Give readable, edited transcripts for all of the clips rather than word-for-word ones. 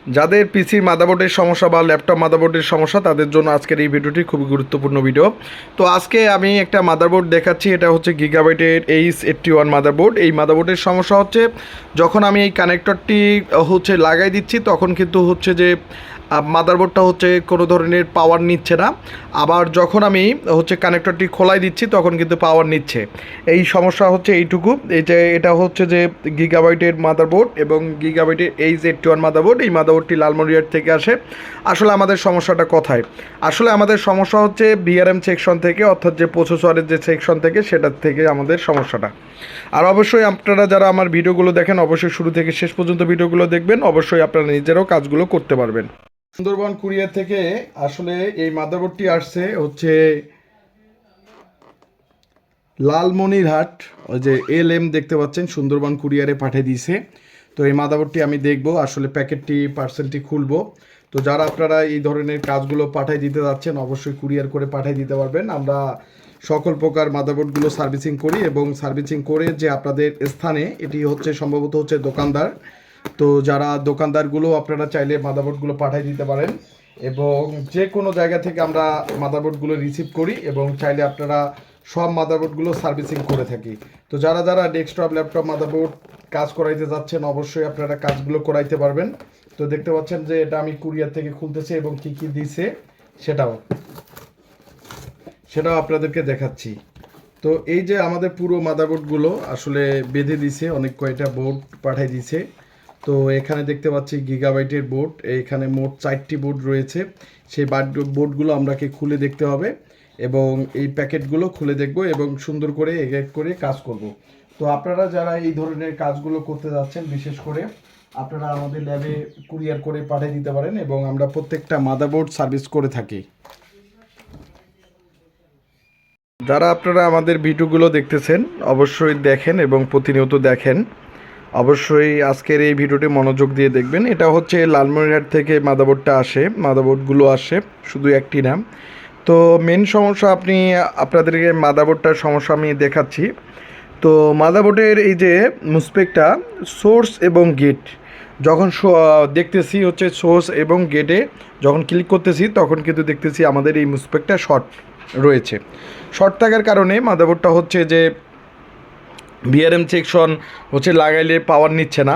যাদের পিসির মাদারবোর্ডের সমস্যা বা ল্যাপটপ মাদারবোর্ডের সমস্যা তাদের জন্য আজকের এই ভিডিওটি খুবই গুরুত্বপূর্ণ ভিডিও। তো আজকে আমি একটা মাদারবোর্ড দেখাচ্ছি, এটা হচ্ছে গিগাবাইটের H81 মাদারবোর্ড। এই মাদারবোর্ডের সমস্যা হচ্ছে যখন আমি এই কানেক্টরটি লাগাই দিচ্ছি তখন কিন্তু যে মাদারবোর্ডটা কোনো ধরনের পাওয়ার নিচ্ছে না, আবার যখন আমি কানেক্টরটি খোলাই দিচ্ছি তখন কিন্তু পাওয়ার নিচ্ছে। এই সমস্যা এইটুকু, এই যে এটা যে গিগাবাইটের মাদারবোর্ড এবং গিগাবাইটের H81 মাদারবোর্ড। এই মাদারবোর্ডটি লালমনিরহাট থেকে আসে। আসলে আমাদের সমস্যাটা কোথায়? আসলে আমাদের সমস্যা VRM সেকশন থেকে, অর্থাৎ যে প্রসেসরের যে সেকশন থেকে সেটার থেকে আমাদের সমস্যাটা। আর অবশ্যই আপনারা যারা আমার ভিডিওগুলো দেখেন অবশ্যই শুরু থেকে শেষ পর্যন্ত ভিডিওগুলো দেখবেন, অবশ্যই আপনারা নিজেরাও কাজগুলো করতে পারবেন। সুন্দরবন কুরিয়ার থেকে আসলে এই মাদারবোর্ডটি আসছে লালমনিরহাট, ওই যে LM দেখতে পাচ্ছেন, সুন্দরবন কুরিয়ারে পাঠিয়ে দিয়েছে। তো এই মাদারবোর্ডটি আমি দেখব, আসলে প্যাকেটটি পার্সেলটি খুলব। তো যারা আপনারা এই ধরনের কাজগুলো পাঠিয়ে দিতে যাচ্ছেন অবশ্যই কুরিয়ার করে পাঠিয়ে দিতে পারবেন। আমরা সকল প্রকার মাদারবোর্ডগুলো সার্ভিসিং করি এবং সার্ভিসিং করে যে আপনাদের স্থানে এটি সম্ভবত দোকানদার। তো যারা দোকানদারগুলো আপনারা চাইলে মাদারবোর্ডগুলো পাঠিয়ে দিতে পারেন এবং যে কোনো জায়গা থেকে আমরা মাদারবোর্ডগুলো রিসিভ করি এবং চাইলে আপনারা সব মাদারবোর্ডগুলো সার্ভিসিং করে থাকি। তো যারা যারা ডেস্কটপ ল্যাপটপ মাদারবোর্ড কাজ করাইতে যাচ্ছেন অবশ্যই আপনারা কাজগুলো করাইতে পারবেন। তো দেখতে পাচ্ছেন যে এটা আমি কুরিয়ার থেকে খুলতেছি এবং কী কী দিয়েছে সেটাও আপনাদেরকে দেখাচ্ছি। তো এই যে আমাদের পুরো মাদারবোর্ডগুলো আসলে বেঁধে দিছে, অনেক কয়টা বোর্ড পাঠিয়ে দিছে। তো এখানে দেখতে পাচ্ছি গিগাবাইটের বোর্ড, এখানে মোট 4টি বোর্ড রয়েছে। সেই বোর্ডগুলো আমরাকে খুলে দেখতে হবে এবং এই প্যাকেটগুলো খুলে দেখব এবং সুন্দর করে এক করে কাজ করব। তো আপনারা যারা এই ধরনের কাজগুলো করতে যাচ্ছেন বিশেষ করে আপনারা আমাদের ল্যাবে কুরিয়ার করে পাঠিয়ে দিতে পারেন এবং আমরা প্রত্যেকটা মাদারবোর্ড সার্ভিস করে থাকি। যারা আপনারা আমাদের ভিডিওগুলো দেখতেছেন অবশ্যই দেখেন এবং প্রতিনিয়ত দেখেন। অবশ্যই আজকের এই ভিডিওটি মনোযোগ দিয়ে দেখবেন। এটা লালমনিরহাট থেকে মাদারবোর্ডগুলো আসে, শুধু একটি নাম। তো মেন সমস্যা আপনাদেরকে মাদারবোর্ডটার সমস্যা আমি দেখাচ্ছি। তো মাদারবোর্ডের এই যে মুসপেকটা সোর্স এবং গেট যখন দেখতেছি সোর্স এবং গেটে যখন ক্লিক করতেছি তখন কিন্তু দেখতেছি আমাদের এই মুসপেকটা শর্ট রয়েছে। শর্ট থাকার কারণে মাদারবোর্ডটা যে VRM সেকশন লাগাইলে পাওয়ার নিচ্ছে না,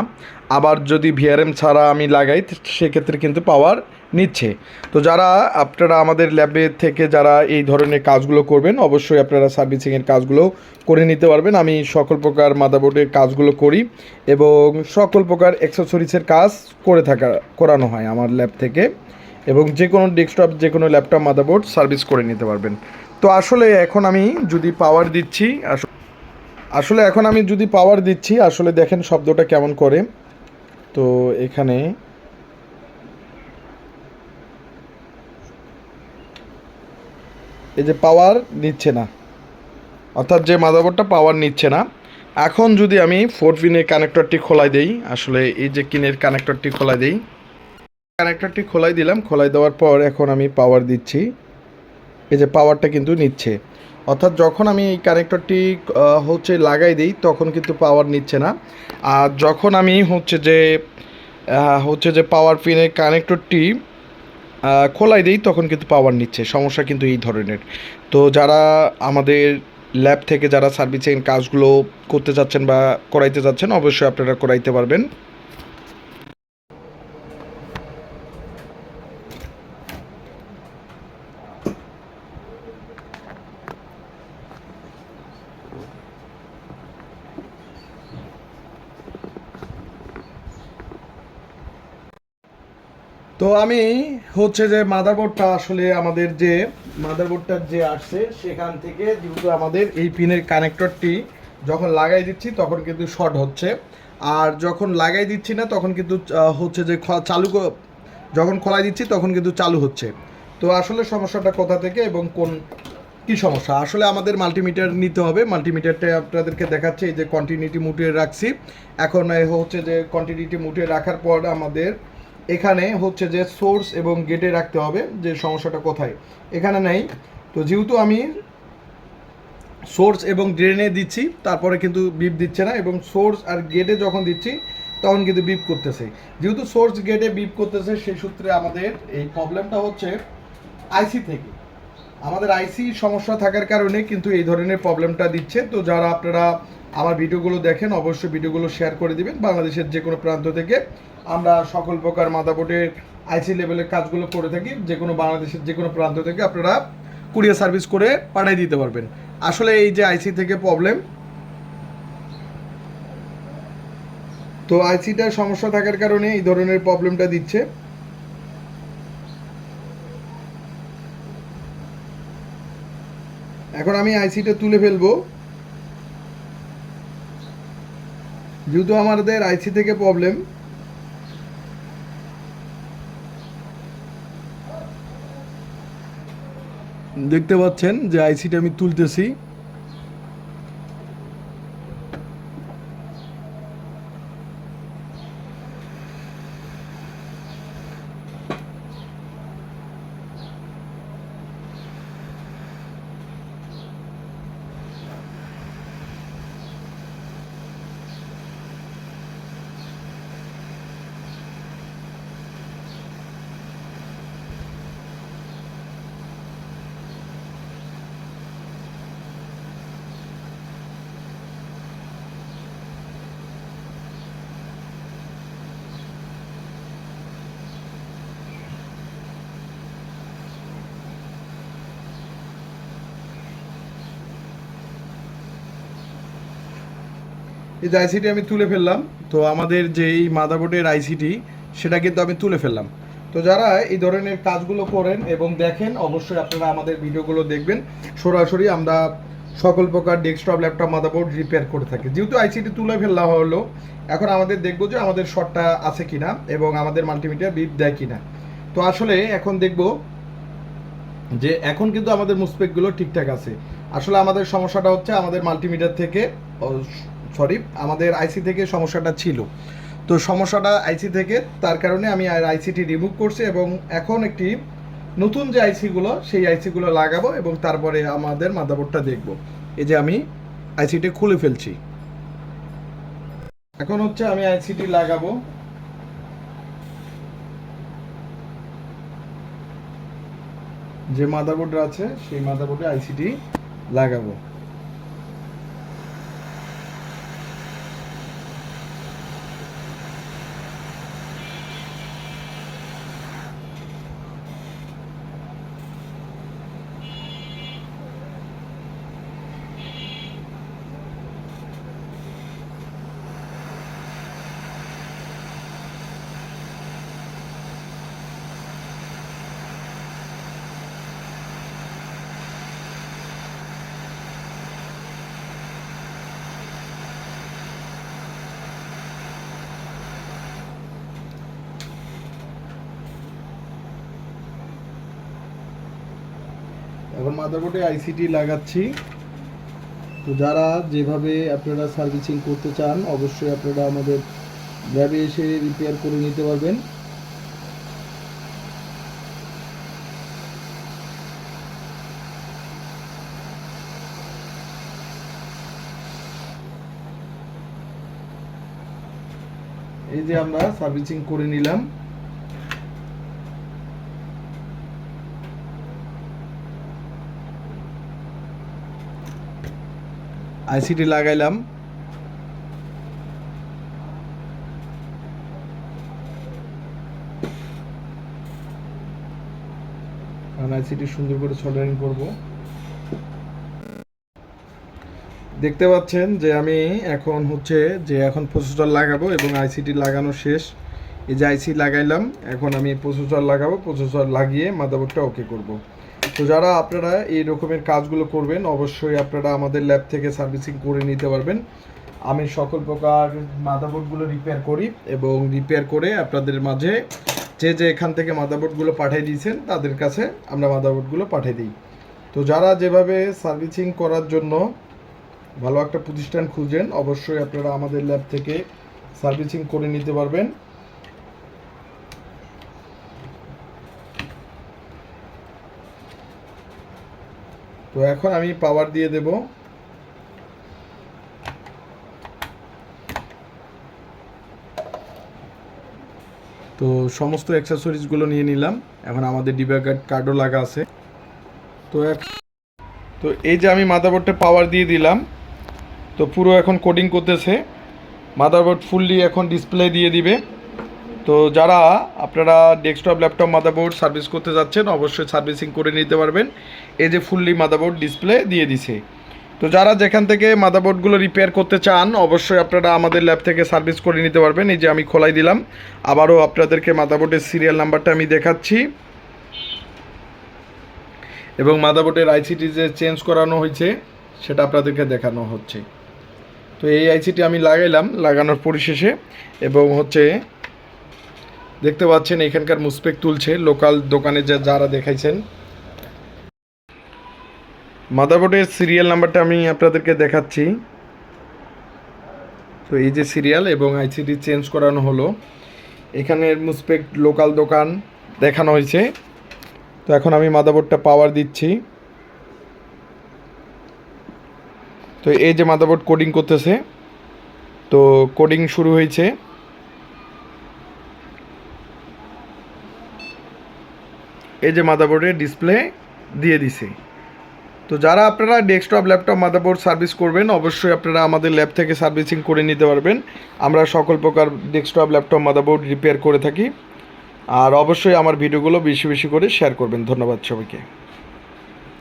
আবার যদি VRM ছাড়া আমি লাগাই সেক্ষেত্রে কিন্তু পাওয়ার নিচ্ছে। তো যারা আপনারা আমাদের ল্যাবে থেকে যারা এই ধরনের কাজগুলো করবেন অবশ্যই আপনারা সার্ভিসিংয়ের কাজগুলো করে নিতে পারবেন। আমি সকল প্রকার মাদারবোর্ডের কাজগুলো করি এবং সকল প্রকার অ্যাক্সেসরিজের কাজ করানো হয় আমার ল্যাব থেকে এবং যে কোনো ডেস্কটপ যে কোনো ল্যাপটপ মাদারবোর্ড সার্ভিস করে নিতে পারবেন। তো আসলে এখন আমি যদি পাওয়ার দিচ্ছি আসলে দেখেন শব্দটা কেমন করে। তো এখানে এই যে পাওয়ার নিচ্ছে না, অর্থাৎ যে মাদারবোর্ডটা পাওয়ার নিচ্ছে না। এখন যদি আমি 4 পিনের কানেক্টরটি খোলাই দেই, আসলে এই যে কিনের কানেক্টরটি খোলাই দেই, কানেক্টরটি খোলাই দিলাম, খোলাই দেওয়ার পর এখন আমি পাওয়ার দিচ্ছি। এই যে পাওয়ারটা কিন্তু নিচ্ছে, অর্থাৎ যখন আমি এই কানেক্টরটি লাগাই দিই তখন কিন্তু পাওয়ার নিচ্ছে না। আর যখন আমি যে পাওয়ার পিনের কানেক্টরটি খোলাই দিই তখন কিন্তু পাওয়ার নিচ্ছে। সমস্যা কিন্তু এই ধরনের। তো যারা আমাদের ল্যাব থেকে যারা সার্ভিসিং কাজগুলো করতে চাচ্ছেন বা করাইতে চাচ্ছেন অবশ্যই আপনারা করাইতে পারবেন। তো আমি যে মাদারবোর্ডটা আসলে আমাদের যে মাদারবোর্ডটা যে আসছে সেখান থেকে যেহেতু আমাদের এই পিনের কানেক্টরটি যখন লাগাই দিচ্ছি তখন কিন্তু শর্ট হচ্ছে, আর যখন লাগাই দিচ্ছি না তখন কিন্তু যখন খোলাই দিচ্ছি তখন কিন্তু চালু হচ্ছে। তো আসলে সমস্যাটা কোথা থেকে এবং কী সমস্যা? আসলে আমাদের মাল্টিমিটার নিতে হবে। মাল্টিমিটারটা আপনাদেরকে দেখাচ্ছে, এই যে কন্টিনিউটি মুটে রাখছি। এখন যে কন্টিনিউটি মুটে রাখার পর আমাদের এখানে যে সোর্স এবং গেটে রাখতে হবে। যে সমস্যাটা কোথায় এখানে নেই। তো যেহেতু আমি সোর্স এবং ড্রেনে দিচ্ছি তারপরে কিন্তু বিপ দিচ্ছে না, এবং সোর্স আর গেটে যখন দিচ্ছি তখন কিন্তু বিপ করতেছে। যেহেতু সোর্স গেটে বিপ করতেছে, সেই সূত্রে আমাদের এই প্রবলেমটা হচ্ছে আইসি থেকে। আমাদের আইসি সমস্যা থাকার কারণে কিন্তু এই ধরনের প্রবলেমটা দিচ্ছে। তো যারা আপনারা আমার ভিডিওগুলো দেখেন, অবশ্যই ভিডিওগুলো শেয়ার করে দিবেন। বাংলাদেশের যে কোনো প্রান্ত থেকে আমরা সকল প্রকার মাদারবোর্ডের আইসি লেভেলের কাজগুলো করে থাকি। যে কোনো বাংলাদেশের যে কোনো প্রান্ত থেকে আপনারা কুরিয়ার সার্ভিস করে পাঠিয়ে দিতে পারবেন। আসলে এই যে আইসি থেকে প্রবলেম, তো আইসিটার সমস্যা থাকার কারণে এই ধরনের প্রবলেমটা দিচ্ছে। এখন আমি আইসিটা তুলে ফেলবো। যেহেতু আমাদের আইসি থেকে প্রবলেম, দেখতে পাচ্ছেন যে আইসিটা আমি তুলতেছি। এই যে আইসিটি আমি তুলে ফেললাম। তো আমাদের যেই মাদারবোর্ডের আইসিটি, সেটা কিন্তু আমি তুলে ফেললাম। তো যারা এই ধরনের কাজগুলো করেন এবং দেখেন, অবশ্যই আপনারা আমাদের ভিডিওগুলো দেখবেন। সরাসরি আমরা সকল প্রকার ডেস্কটপ, ল্যাপটপ, মাদারবোর্ড রিপেয়ার করে থাকি। যেহেতু আইসিটি তুলে ফেলা হলো, এখন আমাদের দেখবো যে আমাদের শর্টটা আছে কিনা এবং আমাদের মাল্টিমিটার বিপ দেয় কিনা। তো আসলে এখন দেখবো যে এখন কিন্তু আমাদের মুসপেকগুলো ঠিকঠাক আছে। আসলে আমাদের সমস্যাটা হচ্ছে আমাদের মাল্টিমিটার থেকে, সরি, আমাদের আইসি থেকে সমস্যাটা ছিল। তো সমস্যাটা আইসি থেকে, তার কারণে আমি আর আইসিটি রিমুভ করছি এবং এখন একটি নতুন যে আইসিগুলো, সেই আইসিগুলো লাগাবো এবং তারপরে আমাদের মাদারবোর্ডটা দেখব। এই যে আমি আইসিটি খুলে ফেলছি। এখন হচ্ছে আমি আইসিটি লাগাবো। যে মাদারবোর্ড আছে সেই মাদারবোর্ডে আইসিটি লাগাবো। এখন মাদারবোর্ডে আইসিটি লাগাচ্ছি। তো যারা যেভাবে আপনারা সার্ভিসিং করতে চান, অবশ্যই আপনারা আমাদের ল্যাবে এসে রিপেয়ার করে নিতে পারবেন। এই যে আমরা সার্ভিসিং করে নিলাম। আইসিটি লাগাইলাম। আইসিটি সুন্দর করে সোল্ডারিং করব। দেখতে পাচ্ছেন যে আমি এখন হচ্ছে যে এখন প্রসেসর লাগাবো এবং আইসিটি লাগানো শেষ। এই যে আইসি লাগাইলাম, এখন আমি প্রসেসর লাগাবো। প্রসেসর লাগিয়ে মাদারবোর্ডটা ওকে করব। তো যারা আপনারা এই রকমের কাজগুলো করবেন, অবশ্যই আপনারা আমাদের ল্যাব থেকে সার্ভিসিং করে নিতে পারবেন। আমি সকল প্রকার মাদারবোর্ডগুলো রিপেয়ার করি এবং রিপেয়ার করে আপনাদের মাঝে যে এখান থেকে মাদারবোর্ডগুলো পাঠিয়ে দিয়েছেন তাদের কাছে আমরা মাদারবোর্ডগুলো পাঠিয়ে দিই। তো যারা যেভাবে সার্ভিসিং করার জন্য ভালো একটা প্রতিষ্ঠান খুঁজেন, অবশ্যই আপনারা আমাদের ল্যাব থেকে সার্ভিসিং করে নিতে পারবেন। তো এখন আমি পাওয়ার দিয়ে দেব। তো সমস্ত অ্যাক্সেসরিজগুলো নিয়ে নিলাম। এখন আমাদের ডিবাগার কার্ডও লাগা আছে। তো এই যে আমি মাদারবোর্ডে পাওয়ার দিয়ে দিলাম, তো পুরো এখন কোডিং করতেছে। মাদারবোর্ড ফুললি এখন ডিসপ্লে দিয়ে দিবে। তো যারা আপনারা ডেস্কটপ ল্যাপটপ মাদারবোর্ড সার্ভিস করতে যাচ্ছেন অবশ্যই সার্ভিসিং করে নিতে পারবেন। এই যে ফুললি মাদারবোর্ড ডিসপ্লে দিয়ে দিছে। তো যারা যেখান থেকে মাদারবোর্ডগুলো রিপেয়ার করতে চান অবশ্যই আপনারা আমাদের ল্যাব থেকে সার্ভিস করে নিতে পারবেন। এই যে আমি খোলাই দিলাম, আবারও আপনাদেরকে মাদারবোর্ডের সিরিয়াল নাম্বারটা আমি দেখাচ্ছি এবং মাদারবোর্ডের আইসিটি যে চেঞ্জ করানো হয়েছে সেটা আপনাদেরকে দেখানো হচ্ছে। তো এই আইসিটি আমি লাগাইলাম, লাগানোর পরিশেষে এবং দেখতে পাচ্ছেন এখানকার মুসপেক তুলছে লোকাল দোকানে যারা দেখাইছেন। মাদারবোর্ডের সিরিয়াল নাম্বারটা আমি আপনাদেরকে দেখাচ্ছি। তো এই যে সিরিয়াল এবং আইসিটি চেঞ্জ করানো হলো, এখানের মুসপেক লোকাল দোকান দেখানো হয়েছে। তো এখন আমি মাদারবোর্ডটা পাওয়ার দিচ্ছি। তো এই যে মাদারবোর্ড কোডিং করতেছে, তো কোডিং শুরু হয়েছে। এই যে মাদারবোর্ডের ডিসপ্লে দিয়ে দিছে। তো যারা আপনারা ডেস্কটপ ল্যাপটপ মাদারবোর্ড সার্ভিস করবেন অবশ্যই আপনারা আমাদের ল্যাব থেকে সার্ভিসিং করে নিতে পারবেন। আমরা সকল প্রকার ডেস্কটপ ল্যাপটপ মাদারবোর্ড রিপেয়ার করে থাকি। আর অবশ্যই আমার ভিডিওগুলো বেশি বেশি করে শেয়ার করবেন। ধন্যবাদ সবাইকে।